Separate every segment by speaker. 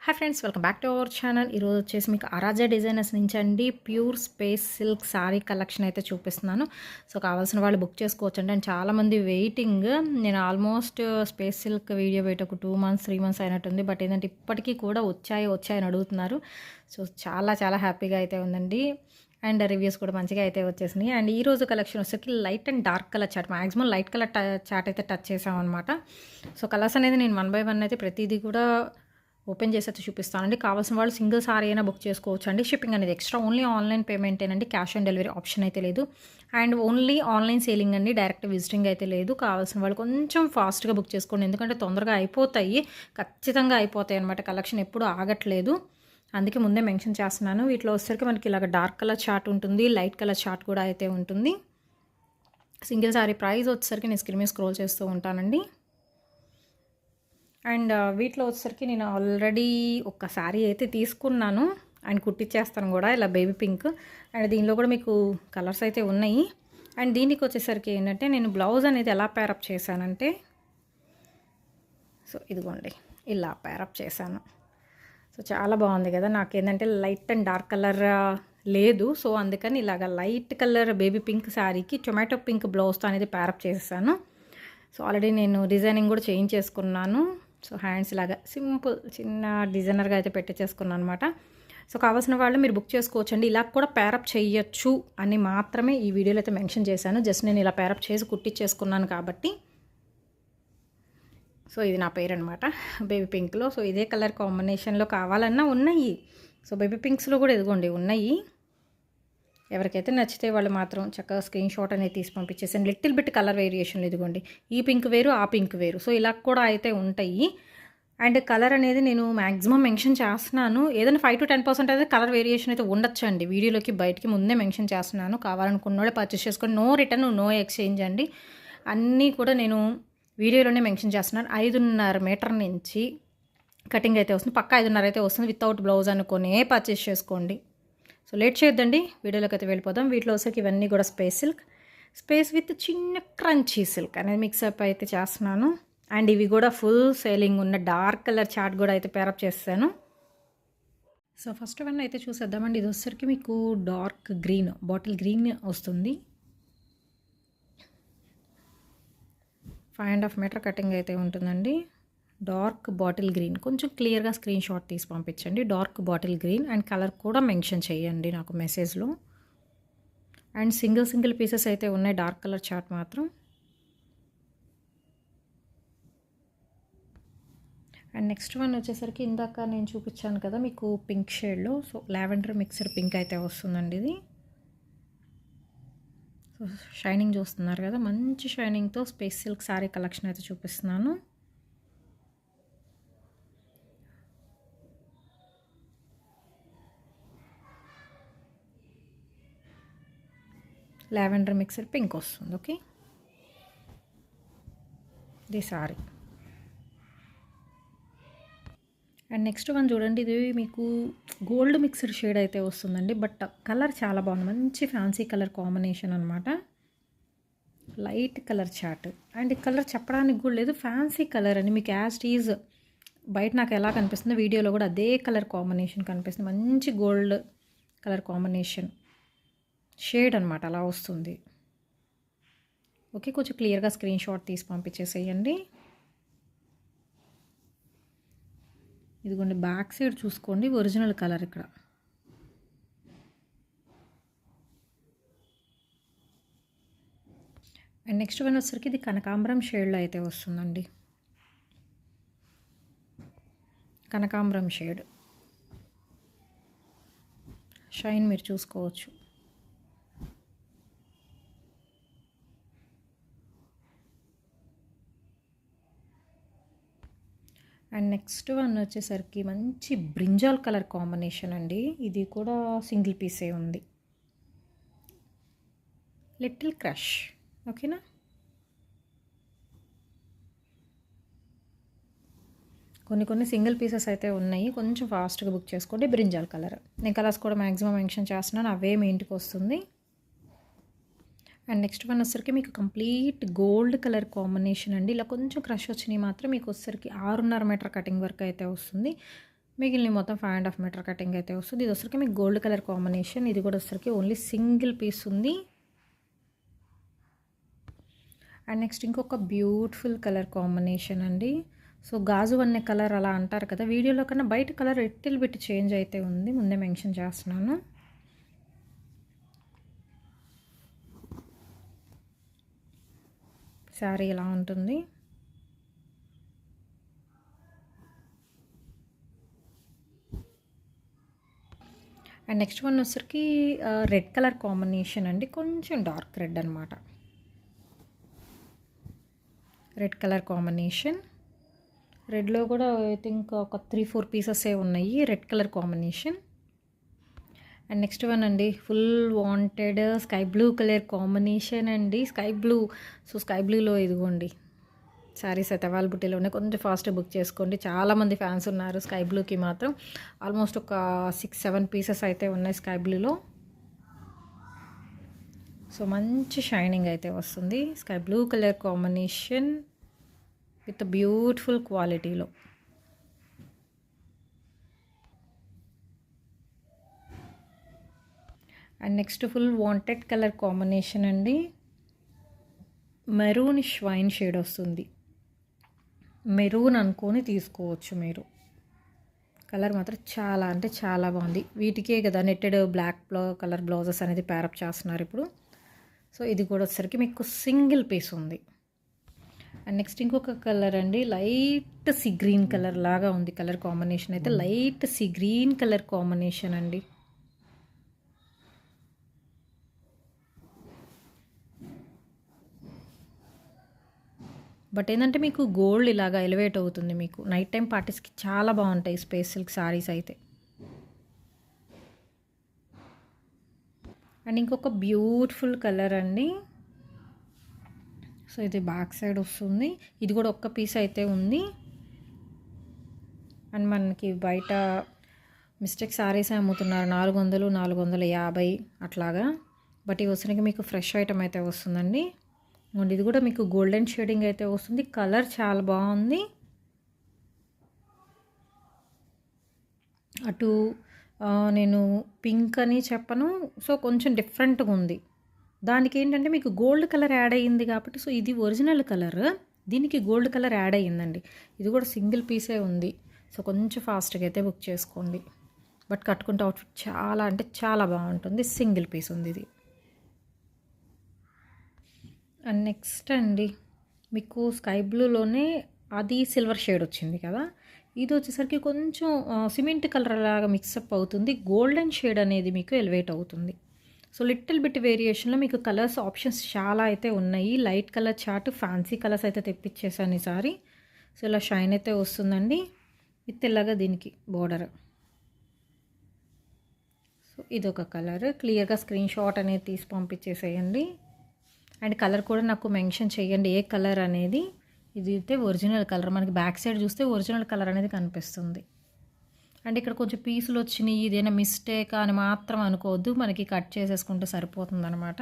Speaker 1: Hi friends, welcome back to our channel. ఈరోజు వచ్చేసి మీకు ఆరాధ్య డిజైనర్స్ నుంచి అండి pure space silk sari collection అయితే చూపిస్తున్నాను. సో కావాల్సిన వాళ్ళు బుక్ చేసుకోవచ్చు అండి. అండ్ చాలామంది వెయిటింగ్. నేను ఆల్మోస్ట్ స్పేస్ సిల్క్ వీడియో పెట్టి ఒక 2 మంత్స్ 3 మంత్స్ అయినట్టుంది. బట్ ఏంటంటే ఇప్పటికీ కూడా వచ్చాయని అడుగుతున్నారు. సో చాలా చాలా హ్యాపీగా అయితే ఉందండి. అండ్ రివ్యూస్ కూడా మంచిగా అయితే వచ్చేసినాయి. అండ్ ఈరోజు కలెక్షన్ వచ్చేసరికి light and dark colour chart, maximum light colour chart అయితే టచ్ చేసామన్నమాట. సో కలర్స్ అనేది నేను 1 బై 1 అయితే ప్రతిదీ కూడా ఓపెన్ చేసి అయితే చూపిస్తానండి. కావాల్సిన వాళ్ళు సింగిల్ సారీ అయినా బుక్ చేసుకోవచ్చు అండి. షిప్పింగ్ అనేది ఎక్స్ట్రా, ఓన్లీ ఆన్లైన్ పేమెంటేనండి. క్యాష్ ఆన్ డెలివరీ ఆప్షన్ అయితే లేదు. అండ్ ఓన్లీ ఆన్లైన్ సేలింగ్ అండి, డైరెక్ట్ విజిటింగ్ అయితే లేదు. కావాల్సిన వాళ్ళు కొంచెం ఫాస్ట్గా బుక్ చేసుకోండి, ఎందుకంటే తొందరగా అయిపోతాయి, ఖచ్చితంగా అయిపోతాయి అనమాట. కలెక్షన్ ఎప్పుడు ఆగట్లేదు, అందుకే ముందే మెన్షన్ చేస్తున్నాను. వీటిలో వచ్చేసరికి మనకి ఇలాగ డార్క్ కలర్ చార్ట్ ఉంటుంది, లైట్ కలర్ చార్ట్ కూడా అయితే ఉంటుంది. సింగిల్ సారీ ప్రైస్ వచ్చేసరికి నేను స్క్రీన్ మీద స్క్రోల్ చేస్తూ ఉంటానండి. అండ్ వీటిలో వచ్చేసరికి నేను ఆల్రెడీ ఒక శారీ అయితే తీసుకున్నాను అండ్ కుట్టించేస్తాను కూడా, ఇలా బేబీ పింక్. అండ్ దీనిలో కూడా మీకు కలర్స్ అయితే ఉన్నాయి. అండ్ దీనికి వచ్చేసరికి ఏంటంటే నేను బ్లౌజ్ అనేది ఎలా ప్యారప్ చేశానంటే, సో ఇదిగోండి ఇలా ప్యారప్ చేశాను. సో చాలా బాగుంది కదా. నాకేంటంటే లైట్ అండ్ డార్క్ కలర్ లేదు, సో అందుకని ఇలాగ లైట్ కలర్ బేబీ పింక్ శారీకి టొమాటో పింక్ బ్లౌజ్తో అనేది ప్యారప్ చేసేసాను. సో ఆల్రెడీ నేను డిజైనింగ్ కూడా చేంజ్ చేసుకున్నాను. సో హ్యాండ్స్ లాగా సింపుల్ చిన్న డిజైనర్గా అయితే పెట్టేసుకున్నాను అనమాట. సో కావాల్సిన వాళ్ళు మీరు బుక్ చేసుకోవచ్చండి. ఇలా కూడా ప్యారప్ చేయొచ్చు అని మాత్రమే ఈ వీడియోలో అయితే మెన్షన్ చేశాను. జస్ట్ నేను ఇలా ప్యారప్ చేసి కుట్టించేసుకున్నాను కాబట్టి. సో ఇది నా పేరు అనమాట, బేబీ పింక్లో. సో ఇదే కలర్ కాంబినేషన్లో కావాలన్నా ఉన్నాయి. సో బేబీ పింక్స్లో కూడా ఇదిగోండి ఉన్నాయి. ఎవరికైతే నచ్చితే వాళ్ళు మాత్రం చక్కగా స్క్రీన్ షాట్ అనేది తీసి పంపించేసాను. లిటిల్ బిట్ కలర్ వేరియేషన్లు ఇదిగోండి, ఈ పింక్ వేరు ఆ పింక్ వేరు. సో ఇలా కూడా అయితే ఉంటాయి. అండ్ కలర్ అనేది నేను మ్యాక్సిమం మెన్షన్ చేస్తున్నాను. ఏదైనా 5 to 10% అయితే కలర్ వేరియేషన్ అయితే ఉండొచ్చండి. వీడియోలోకి బయటికి ముందే మెన్షన్ చేస్తున్నాను. కావాలనుకున్న వాళ్ళే పర్చేస్ చేసుకొని, నో రిటర్న్ నో ఎక్స్చేంజ్ అండి. అన్నీ కూడా నేను వీడియోలోనే మెన్షన్ చేస్తున్నాను. 5.5 మీటర్ నుంచి కటింగ్ అయితే వస్తుంది, పక్కా 5.5 అయితే వస్తుంది. వితౌట్ బ్లౌజ్ అనుకునే పర్చేస్ చేసుకోండి. సో లేట్ చేయొద్దండి, వీడియోలోకి అయితే వెళ్ళిపోదాం. వీటిలో వచ్చేసరికి ఇవన్నీ కూడా స్పేస్ సిల్క్, స్పేస్ విత్ చిన్న క్రంచీ సిల్క్ అనేది మిక్సప్ అయితే చేస్తున్నాను. అండ్ ఇవి కూడా ఫుల్ సేలింగ్ ఉన్న డార్క్ కలర్ చార్ట్ కూడా అయితే పేరప్ చేస్తాను. సో ఫస్ట్ వన్ అయితే చూసేద్దామండి. ఇది వచ్చేసరికి మీకు డార్క్ గ్రీన్, బాటిల్ గ్రీన్ వస్తుంది. 5.5 మీటర్ కటింగ్ అయితే ఉంటుందండి. డార్క్ బాటిల్ గ్రీన్, కొంచెం క్లియర్గా స్క్రీన్ షాట్ తీసి పంపించండి. Dark bottle green and colour కూడా మెన్షన్ చేయండి నాకు మెసేజ్లో. అండ్ సింగిల్ పీసెస్ అయితే ఉన్నాయి, డార్క్ కలర్ చార్ట్ మాత్రం. అండ్ నెక్స్ట్ వన్ వచ్చేసరికి ఇందాక నేను చూపించాను కదా మీకు పింక్ షేడ్లో, సో లావెండర్ మిక్సర్ పింక్ అయితే వస్తుందండి ఇది. సో షైనింగ్ చూస్తున్నారు కదా, మంచి షైనింగ్తో స్పేస్ సిల్క్ శారీ కలెక్షన్ అయితే చూపిస్తున్నాను. లావెండర్ మిక్సర్ పింక్ వస్తుంది. ఓకే, ఇది సారీ. అండ్ నెక్స్ట్ వన్ చూడండి, ఇది మీకు గోల్డ్ మిక్సర్ షేడ్ అయితే వస్తుందండి. బట్ కలర్ చాలా బాగుంది, మంచి ఫ్యాన్సీ కలర్ కాంబినేషన్ అనమాట. Light colour chart. అండ్ ఈ కలర్ చెప్పడానికి కూడా లేదు, ఫ్యాన్సీ కలర్ అని మీకు యాజ్ ఈజ్ బయట నాకు ఎలా కనిపిస్తుందో వీడియోలో కూడా అదే కలర్ కాంబినేషన్ కనిపిస్తుంది. మంచి గోల్డ్ కలర్ కాంబినేషన్ షేడ్ అనమాట, అలా వస్తుంది. ఓకే, కొంచెం క్లియర్గా స్క్రీన్ షాట్ తీసి పంపించేసేయండి. ఇదిగోండి బ్యాక్ సైడ్ చూసుకోండి, ఒరిజినల్ కలర్ ఇక్కడ. అండ్ నెక్స్ట్ వన్ వచ్చేసరికి ఇది కనకాంబరం షేడ్లో అయితే వస్తుందండి. కనకాంబరం షేడ్ షైన్ మీరు చూసుకోవచ్చు. అండ్ నెక్స్ట్ వన్ వచ్చేసరికి మంచి బ్రింజాల్ కలర్ కాంబినేషన్ అండి. ఇది కూడా సింగిల్ పీసే ఉంది, లిటిల్ క్రష్. ఓకేనా, కొన్ని సింగిల్ పీసెస్ అయితే ఉన్నాయి, కొంచెం ఫాస్ట్గా బుక్ చేసుకోండి. బ్రింజాల్ కలర్, నేను కలర్స్ కూడా మ్యాక్సిమం మెన్షన్ చేస్తున్నాను, అవే మీ ఇంటికి వస్తుంది. అండ్ నెక్స్ట్ వన్ వచ్చేసరికి మీకు కంప్లీట్ గోల్డ్ కలర్ కాంబినేషన్ అండి. ఇలా కొంచెం క్రష్ వచ్చినాయి మాత్రం మీకు వచ్చేసరికి 6.5 మీటర్ కటింగ్ వర్క్ అయితే వస్తుంది. మిగిలిన మొత్తం 5.5 మీటర్ కటింగ్ అయితే వస్తుంది. ఇది వచ్చరికి మీకు గోల్డ్ కలర్ కాంబినేషన్. ఇది కూడా వచ్చరికి ఓన్లీ సింగిల్ పీస్ ఉంది. అండ్ నెక్స్ట్ ఇంకొక బ్యూటిఫుల్ కలర్ కాంబినేషన్ అండి. సో గాజు వన్నె కలర్ అలా అంటారు కదా, వీడియోలో కన్నా బయట కలర్ ఎట్టిల్ బిట్ చేంజ్ అయితే ఉంది, ముందే మెన్షన్ చేస్తున్నాను. శారీ ఇలా ఉంటుంది. అండ్ నెక్స్ట్ వన్ వచ్చరికి రెడ్ కలర్ కాంబినేషన్ అండి, కొంచెం డార్క్ రెడ్ అనమాట. రెడ్ కలర్ కాంబినేషన్, రెడ్లో కూడా ఐ థింక్ ఒక 3-4 పీసెస్ ఉన్నాయి red colour combination. And next one అండి, full wanted sky blue colour combination అండి. స్కై బ్లూ, సో స్కై బ్లూలో ఇదిగోండి శారీస్ అయితే అవైలబిలిటీలో ఉన్నాయి. కొంచెం ఫాస్ట్ బుక్ చేసుకోండి, చాలామంది ఫ్యాన్స్ ఉన్నారు స్కై బ్లూకి మాత్రం. ఆల్మోస్ట్ ఒక 6-7 పీసెస్ అయితే ఉన్నాయి స్కై బ్లూలో. సో మంచి షైనింగ్ అయితే వస్తుంది. Sky blue colour combination with beautiful క్వాలిటీలో. And next full wanted colour combination అండి, మెరూన్ వైన్ షేడ్ వస్తుంది. మెరూన్ అనుకొని తీసుకోవచ్చు మీరు. కలర్ మాత్రం చాలా అంటే చాలా బాగుంది. వీటికే కదా నెట్టెడ్ బ్లాక్ కలర్ బ్లౌజెస్ అనేది ప్యారప్ చేస్తున్నారు ఇప్పుడు. సో ఇది కూడా వచ్చేసరికి మీకు సింగిల్ పీస్ ఉంది. అండ్ నెక్స్ట్ ఇంకొక కలర్ అండి, లైట్ సీ గ్రీన్ కలర్ లాగా ఉంది కలర్ కాంబినేషన్ అయితే. Light sea green colour combination అండి. బట్ ఏంటంటే మీకు గోల్డ్ ఇలాగా ఎలివేట్ అవుతుంది, మీకు నైట్ టైం పార్టీస్కి చాలా బాగుంటాయి స్పేస్ సిల్క్ సారీస్ అయితే. అండ్ ఇంకొక బ్యూటిఫుల్ కలర్ అండి. సో ఇది బ్యాక్ సైడ్ వస్తుంది. ఇది కూడా ఒక్క పీస్ అయితే ఉంది. అండ్ మనకి బయట మిస్టేక్ సారీస్ అమ్ముతున్నారు 400, 450 అట్లాగా. బట్ ఇవి వచ్చరికి మీకు ఫ్రెష్ ఐటమ్ అయితే వస్తుందండి. ఇది కూడా మీకు గోల్డెన్ షేడింగ్ అయితే వస్తుంది. కలర్ చాలా బాగుంది. అటు నేను పింక్ అని చెప్పను, సో కొంచెం డిఫరెంట్గా ఉంది. దానికి ఏంటంటే మీకు గోల్డ్ కలర్ యాడ్ అయ్యింది కాబట్టి, సో ఇది ఒరిజినల్ కలర్, దీనికి గోల్డ్ కలర్ యాడ్ అయ్యిందండి. ఇది కూడా సింగిల్ పీసే ఉంది. సో కొంచెం ఫాస్ట్గా అయితే బుక్ చేసుకోండి. బట్ కట్టుకుంటే అవుట్ఫిట్ చాలా అంటే చాలా బాగుంటుంది. సింగిల్ పీస్ ఉంది ఇది. అండ్ నెక్స్ట్ అండి, మీకు స్కై బ్లూలోనే అది సిల్వర్ షేడ్ వచ్చింది కదా, ఇది వచ్చేసరికి కొంచెం సిమెంట్ కలర్ లాగా మిక్సప్ అవుతుంది. గోల్డెన్ షేడ్ అనేది మీకు ఎలివేట్ అవుతుంది. సో లిటిల్ బిట్ వేరియేషన్లో మీకు కలర్స్ ఆప్షన్స్ చాలా అయితే ఉన్నాయి. Light colour chart, fancy colours అయితే తెప్పించేసాను ఈసారి. సో ఇలా షైన్ అయితే వస్తుందండి విత్ ఇలాగా దీనికి బోర్డర్. సో ఇదొక కలర్, క్లియర్గా స్క్రీన్ షాట్ అనేది తీసి పంపించేసేయండి. అండ్ కలర్ కూడా నాకు మెన్షన్ చేయండి ఏ కలర్ అనేది. ఇది అయితే ఒరిజినల్ కలర్, మనకి బ్యాక్ సైడ్ చూస్తే ఒరిజినల్ కలర్ అనేది కనిపిస్తుంది. అండ్ ఇక్కడ కొంచెం పీసులు వచ్చినాయి, ఇదేనా మిస్టేక్ అని మాత్రం అనుకోవద్దు, మనకి కట్ చేసేసుకుంటే సరిపోతుంది అనమాట.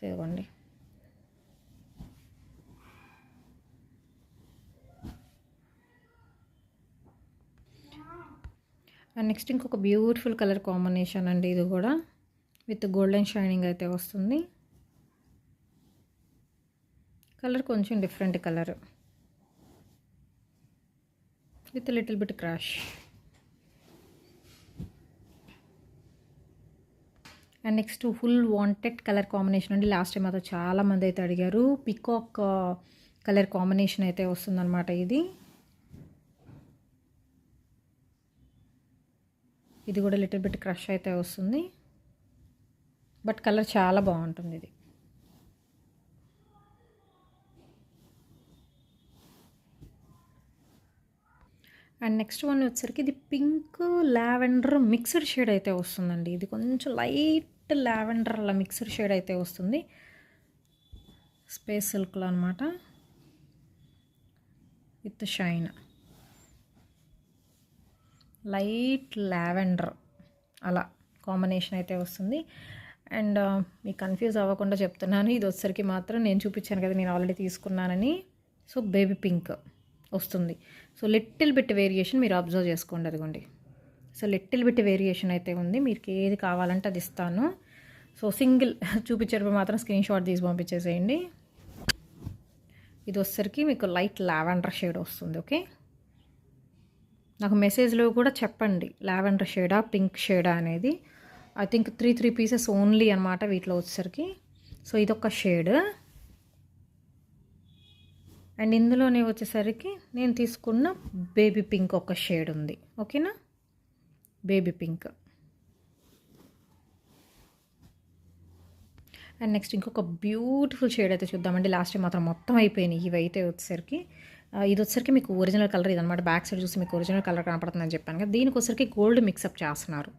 Speaker 1: ఇదిగోండి. అండ్ నెక్స్ట్ ఇంకొక బ్యూటిఫుల్ కలర్ కాంబినేషన్ అండి, ఇది కూడా విత్ గోల్డెన్ షైనింగ్ అయితే వస్తుంది. కలర్ కొంచెం different colour with little bit crash. And next full wanted colour combination అండి. లాస్ట్ టైం అయితే చాలామంది అయితే అడిగారు. పికాక్ కలర్ కాంబినేషన్ అయితే వస్తుందన్నమాట. ఇది కూడా లిటిల్ బిట్ క్రష్ అయితే వస్తుంది. బట్ కలర్ చాలా బాగుంటుంది ఇది. అండ్ నెక్స్ట్ వన్ వచ్చేసరికి ఇది పింక్ లావెండర్ మిక్స్డ్ షేడ్ అయితే వస్తుందండి. ఇది కొంచెం లైట్ లావెండర్ అలా మిక్స్డ్ షేడ్ అయితే వస్తుంది. స్పేస్ సిల్క్లో అనమాట విత్ షైన్. లైట్ లావెండర్ అలా కాంబినేషన్ అయితే వస్తుంది. అండ్ మీకు కన్ఫ్యూజ్ అవ్వకుండా చెప్తున్నాను, ఇది వచ్చేసరికి మాత్రం నేను చూపించాను కదా నేను ఆల్రెడీ తీసుకున్నానని. సో బేబీ పింక్ వస్తుంది. సో లిటిల్ బిట్ వేరియేషన్ మీరు అబ్జర్వ్ చేసుకోండి. అదిగోండి, సో లిటిల్ బిట్ వేరియేషన్ అయితే ఉంది. మీకు ఏది కావాలంటే అది ఇస్తాను. సో సింగిల్ చూపించేటప్పుడు మాత్రం స్క్రీన్ షాట్ తీసి పంపించేసేయండి. ఇది వచ్చేసరికి మీకు లైట్ లావెండర్ షేడ్ వస్తుంది. ఓకే, నాకు మెసేజ్లో కూడా చెప్పండి లావెండర్ షేడా పింక్ షేడా అనేది. ఐ థింక్ 3 పీసెస్ ఓన్లీ అనమాట వీటిలో వచ్చేసరికి. సో ఇదొక షేడ్, అండ్ ఇందులోనే వచ్చేసరికి నేను తీసుకున్న బేబీ పింక్ ఒక షేడ్ ఉంది. ఓకేనా, బేబీ పింక్. అండ్ నెక్స్ట్ ఇంకొక బ్యూటిఫుల్ షేడ్ అయితే చూద్దామండి. లాస్ట్ టైం మాత్రం మొత్తం అయిపోయినాయి ఇవైతే వచ్చేసరికి. ఇది వచ్చేసరికి మీకు ఒరిజినల్ కలర్ ఇదనమాట. బ్యాక్ సైడ్ చూసి మీకు ఒరిజినల్ కలర్ కనపడుతుందని చెప్పాను కదా. దీనికి వచ్చేసరికి గోల్డ్ మిక్సప్ చేస్తున్నారు.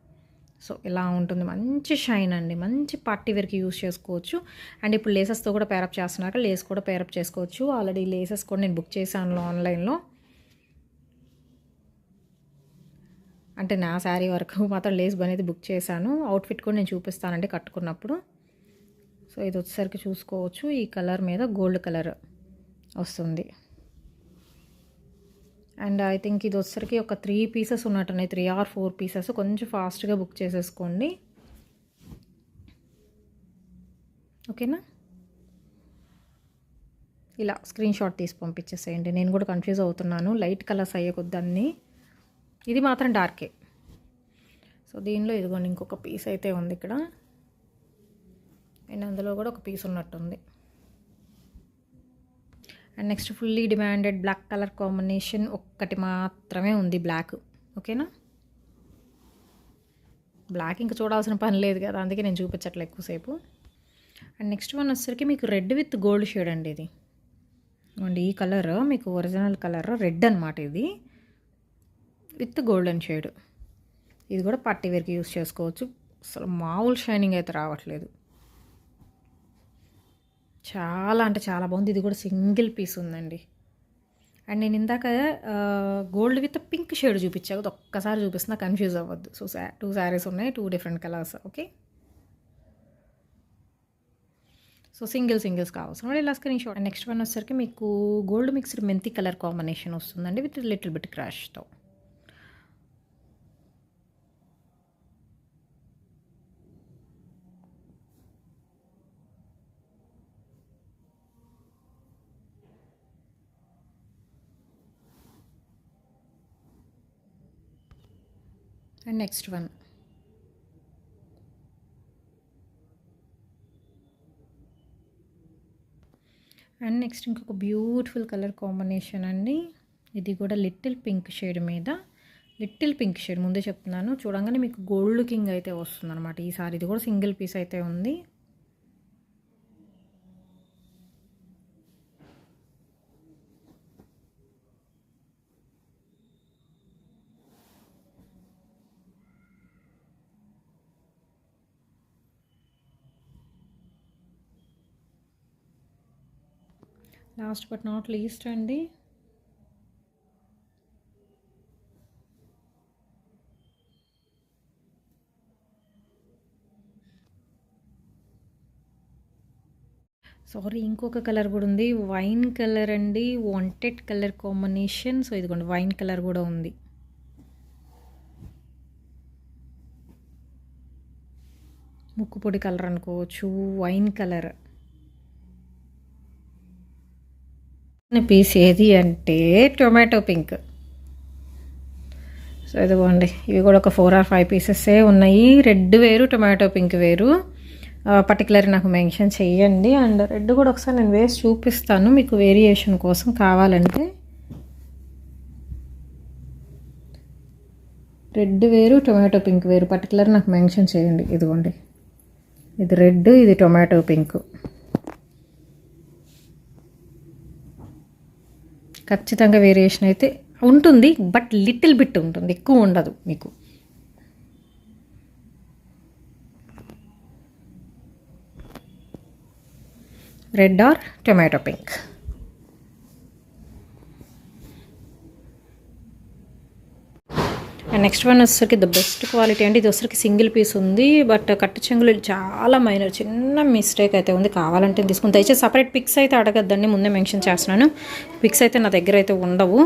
Speaker 1: సో ఇలా ఉంటుంది, మంచి షైన్ అండి, మంచి పార్టీ వేర్కి యూస్ చేసుకోవచ్చు. అండ్ ఇప్పుడు లేసెస్తో కూడా పేరప్ చేస్తున్నారు, లేస్ కూడా పేరప్ చేసుకోవచ్చు. ఆల్రెడీ లేసెస్ కూడా నేను బుక్ చేశాను ఆన్లైన్లో. అంటే నా శారీ వరకు మాత్రం లేస్ అనేది బుక్ చేశాను. అవుట్ఫిట్ కూడా నేను చూపిస్తానండి కట్టుకున్నప్పుడు. సో ఇది వచ్చేసరికి చూసుకోవచ్చు, ఈ కలర్ మీద గోల్డ్ కలర్ వస్తుంది. అండ్ ఐ థింక్ ఇది వచ్చేసరికి ఒక 3 పీసెస్ ఉన్నట్టున్నాయి, 3 or 4 పీసెస్. కొంచెం ఫాస్ట్గా బుక్ చేసేసుకోండి. ఓకేనా, ఇలా స్క్రీన్ షాట్ తీసి పంపించేసేయండి. నేను కూడా కన్ఫ్యూజ్ అవుతున్నాను, లైట్ కలర్స్ అయ్యే కొద్దన్నీ. ఇది మాత్రం డార్కే. సో దీనిలో ఇదిగోండి ఇంకొక పీస్ అయితే ఉంది ఇక్కడ, అండ్ అందులో కూడా ఒక పీస్ ఉన్నట్టుంది. And next fully demanded black colour combination ఒక్కటి మాత్రమే ఉంది, బ్లాక్. ఓకేనా, బ్లాక్ ఇంకా చూడాల్సిన పని లేదు కదా, అందుకే నేను చూపించట్లే ఎక్కువసేపు. అండ్ నెక్స్ట్ వన్ వచ్చేసరికి మీకు రెడ్ విత్ గోల్డ్ షేడ్ అండి. ఇది అండి, ఈ కలర్ మీకు ఒరిజినల్ కలర్ రెడ్ అనమాట, ఇది విత్ గోల్డెన్ షేడ్. ఇది కూడా పార్టీ వేర్కి యూస్ చేసుకోవచ్చు. అసలు మామూలు షైనింగ్ అయితే రావట్లేదు, చాలా అంటే చాలా బాగుంది. ఇది కూడా సింగిల్ పీస్ ఉందండి. అండ్ నేను ఇందాక గోల్డ్ విత్ పింక్ షేడ్ చూపించా కదా, ఒక్కసారి చూపిస్తున్నా, కన్ఫ్యూజ్ అవ్వద్దు. సో 2 శారీస్ ఉన్నాయి, 2 different colours. Okay, so singles కావాల్సిన ఇలా స్క్రీన్ షాట్. నెక్స్ట్ వన్ వచ్చేసరికి మీకు గోల్డ్ మిక్స్డ్ మెంతి కలర్ కాంబినేషన్ వస్తుందండి, విత్ లిటిల్ బిట్ క్రాష్తో. And next one and next ఇంకొక బ్యూటిఫుల్ కలర్ కాంబినేషన్ అండి. ఇది కూడా లిటిల్ పింక్ షేడ్ మీద, లిటిల్ పింక్ షేడ్ ముందే చెప్తున్నాను, చూడంగానే మీకు గోల్డ్ లుకింగ్ అయితే వస్తుంది అనమాట ఈసారి. ఇది కూడా సింగిల్ పీస్ అయితే ఉంది. లాస్ట్ బట్ నాట్ లీస్ట్ అండి, సారీ ఇంకొక కలర్ కూడా ఉంది, వైన్ కలర్ అండి, వాంటెడ్ కలర్ కాంబినేషన్. సో ఇదిగోండి వైన్ కలర్ కూడా ఉంది. ముక్కు పొడి కలర్ అనుకోవచ్చు, వైన్ కలర్. పీస్ ఏది అంటే టొమాటో పింక్. సో ఇదిగోండి ఇవి కూడా ఒక 4 or 5 పీసెసే ఉన్నాయి. రెడ్ వేరు, టొమాటో పింక్ వేరు. పర్టికులర్ నాకు మెన్షన్ చేయండి. అండ్ రెడ్ కూడా ఒకసారి నేను వేసి చూపిస్తాను మీకు వేరియేషన్ కోసం కావాలంటే. రెడ్ వేరు, టొమాటో పింక్ వేరు, పర్టికులర్ నాకు మెన్షన్ చేయండి. ఇదిగోండి ఇది రెడ్, ఇది టొమాటో పింక్. ఖచ్చితంగా వేరియేషన్ అయితే ఉంటుంది, బట్ లిటిల్ బిట్ ఉంటుంది, ఎక్కువ ఉండదు మీకు. Red or tomato pink. And next one వచ్చేసరికి ద బెస్ట్ క్వాలిటీ అండి. ఇది వచ్చేసరికి సింగిల్ పీస్ ఉంది, బట్ కట్టు చెంగులు చాలా మైనర్ చిన్న మిస్టేక్ అయితే ఉంది. కావాలంటే తీసుకుని దయచేసి సపరేట్ పిక్స్ అయితే అడగద్దండి, ముందే మెన్షన్ చేస్తున్నాను. పిక్స్ అయితే నా దగ్గర అయితే ఉండవు.